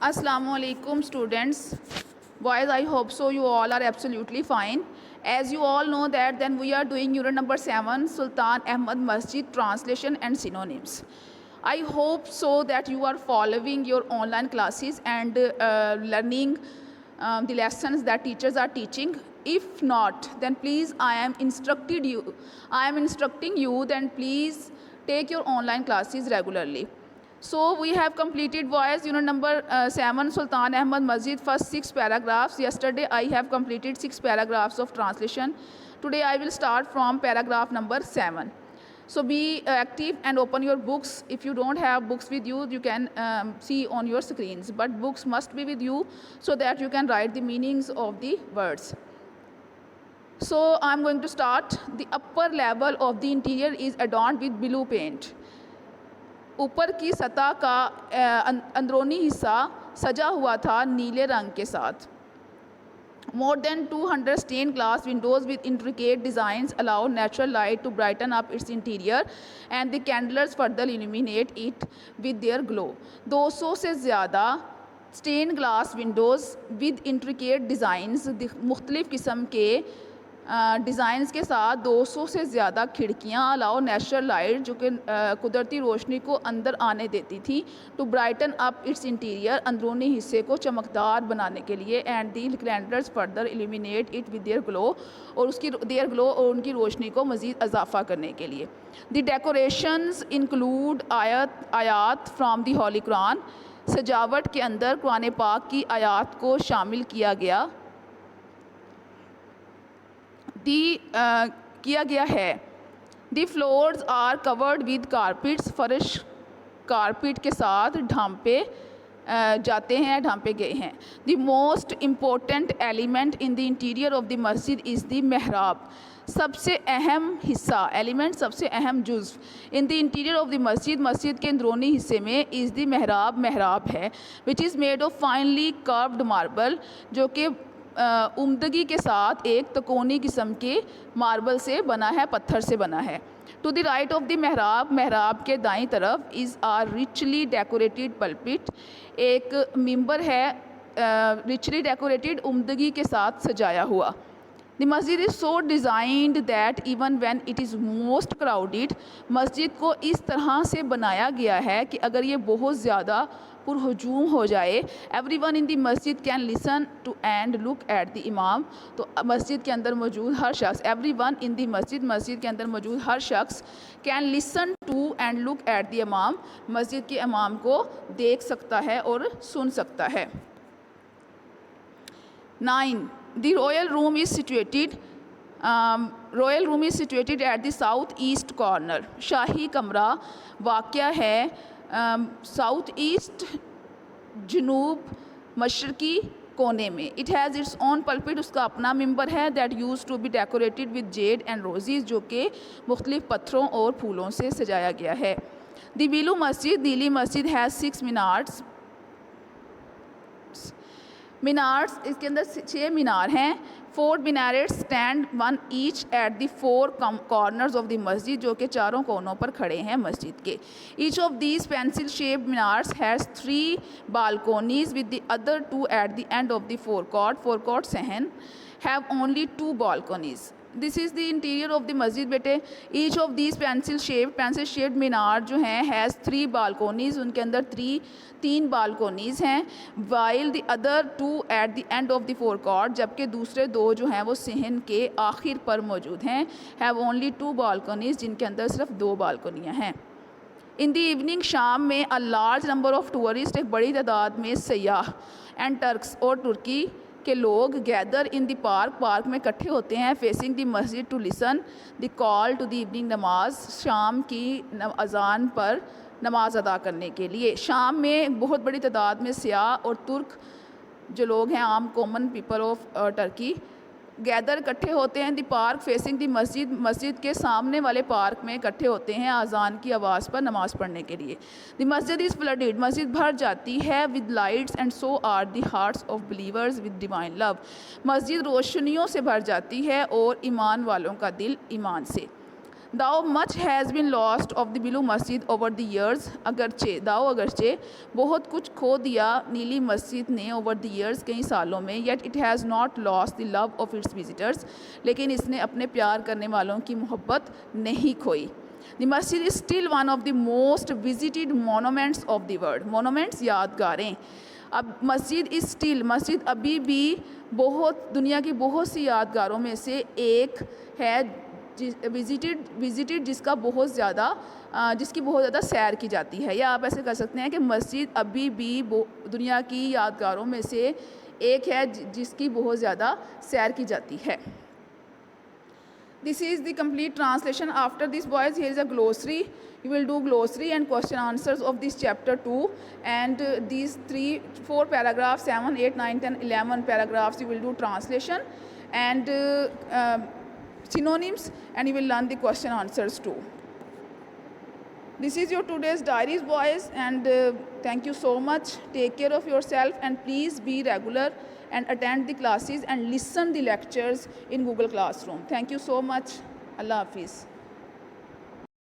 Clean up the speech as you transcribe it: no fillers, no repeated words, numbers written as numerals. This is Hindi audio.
Assalamualaikum students. Boys, I hope so you all are absolutely fine. As you all know that then we are doing unit number 7 Sultan Ahmad Masjid translation and synonyms. I hope so that you are following your online classes and learning the lessons that teachers are teaching. If not, then please I am instructing you, then please take your online classes regularly. So we have completed boys unit number 7 Sultan Ahmad Masjid, first 6 paragraphs. Yesterday I have completed 6 paragraphs of translation. Today I will start from paragraph number 7. So be active and open your books. If you don't have books with you, you can see on your screens, but books must be with you so that you can write the meanings of the words. So I'm going to start. The upper level of the interior is adorned with blue paint. ऊपर की सतह का अंदरूनी हिस्सा सजा हुआ था नीले रंग के साथ. More than 200 stained glass windows with intricate designs allow natural light to brighten up its interior and the candles further illuminate it with their glow. 200 से ज़्यादा stained glass windows with intricate designs, मुख्तलिफ़ किस्म के डिज़ाइंस के साथ 200 से ज़्यादा खिड़कियाँ अलाउ नेचुरल लाइट जो कि कुदरती रोशनी को अंदर आने देती थी to brighten up its interior, अंदरूनी हिस्से को चमकदार बनाने के लिए. And the candles further illuminate it with their glow, और उनकी रोशनी को मज़ीद इजाफा करने के लिए. द डेकोरेशंस इंक्लूड आयात फ्राम द होली कुरान. सजावट के अंदर कुरान पाक की आयात को शामिल किया गया है. The floors are covered with carpets. फर्श कारपेट के साथ ढांपे गए हैं. The most important element in the interior of the masjid is the mihrab. सबसे अहम हिस्सा, एलिमेंट सबसे अहम जुज़्व in the interior of the masjid के अंदरूनी हिस्से में इज़ द मेहराब है, which is made of finely curved marble, जो कि उम्दगी के साथ एक तकोनी किस्म के मार्बल से बना है, पत्थर से बना है. To the right of the मेहराब के दाईं तरफ is are richly decorated pulpit. एक मिंबर है रिचली डेकोरेटेड, उम्दगी के साथ सजाया हुआ. The masjid is so designed that even when it is most crowded. मस्जिद को इस तरह से बनाया गया है कि अगर ये बहुत ज़्यादा पुरहजूम हो जाए, एवरीवन इन द मस्जिद can listen to and look at the इमाम. तो मस्जिद के अंदर मौजूद हर शख्स, एवरीवन इन द मस्जिद के अंदर मौजूद हर शख्स can listen to and look at the इमाम, मस्जिद के इमाम को देख सकता है और सुन सकता है. 9. The royal room is situated at the south east corner. शाही कमरा वाक़या है साउथ ईस्ट जनूब मशरकी कोने में. It has its own pulpit. उसका अपना मिंबर है. That use to be decorated with jade and roses, जो कि मुख्तलिफ पत्थरों और फूलों से सजाया गया है. द बिलू मस्जिद, नीली मस्जिद हैज़ 6 मीनार्स. इसके अंदर 6 मीनार हैं. 4 minarets stand one each at the 4 corners of the masjid, जो कि चारों कोनों पर खड़े हैं मस्जिद के. Each of these pencil shaped minars has 3 balconies with the other 2 at the end of the forecourt sahn have only 2 balconies. This is the interior of the masjid बेटे. Each of these pencil shaped minar जो हैं हैज़ 3 बालकोनीज. उनके अंदर 3 बालकोनीज हैं. While the other 2 at the end of the forecourt, जबकि दूसरे 2 जो हैं वो सहन के आखिर पर मौजूद हैं. हैव ओनली 2 बालकोनीज, जिनके अंदर सिर्फ 2 बालकोनियाँ हैं. इन द इवनिंग, शाम में, a large number of tourist, एक बड़ी तादाद में सयाह, एंड टर्क्स और तुर्की के लोग, गैदर इन द पार्क में इकट्ठे होते हैं, फेसिंग द मस्जिद to listen the call to the evening नमाज, शाम की अजान पर नमाज अदा करने के लिए. शाम में बहुत बड़ी तादाद में सयाह और तुर्क जो लोग हैं, आम common people of Turkey, gather इकट्ठे होते हैं. The park facing the masjid के सामने वाले पार्क में इकट्ठे होते हैं अजान की आवाज़ पर नमाज़ पढ़ने के लिए. द मस्जिद इज़ फ्लडेड, मस्जिद भर जाती है with lights and so are the hearts of believers with divine love. मस्जिद रोशनियों से भर जाती है और ईमान वालों का दिल ईमान से. Though much has been lost of the blue masjid over the years, अगरचे बहुत कुछ खो दिया नीली मस्जिद ने ओवर द ईयर्स कई सालों में, yet it has not lost the love of its visitors, लेकिन इसने अपने प्यार करने वालों की मोहब्बत नहीं खोई। The masjid is still one of the most visited monuments of the world, monuments यादगारें। अब मस्जिद अभी भी बहुत दुनिया की बहुत सी यादगारों में से एक है विजिटेड जिसकी बहुत ज़्यादा सैर की जाती है, या आप ऐसे कर सकते हैं कि मस्जिद अभी भी दुनिया की यादगारों में से एक है जिसकी बहुत ज़्यादा सैर की जाती है। This is the complete translation. After this, boys, here is a glossary. You will do glossary and question answers of this chapter 2, and these 4 paragraphs, 7, 8, 9, 10, 11 paragraphs, you will do translation and synonyms, and you will learn the question answers too. This is your today's diaries, boys, and thank you so much. Take care of yourself and please be regular and attend the classes and listen the lectures in Google Classroom. Thank you so much. Allah Hafiz.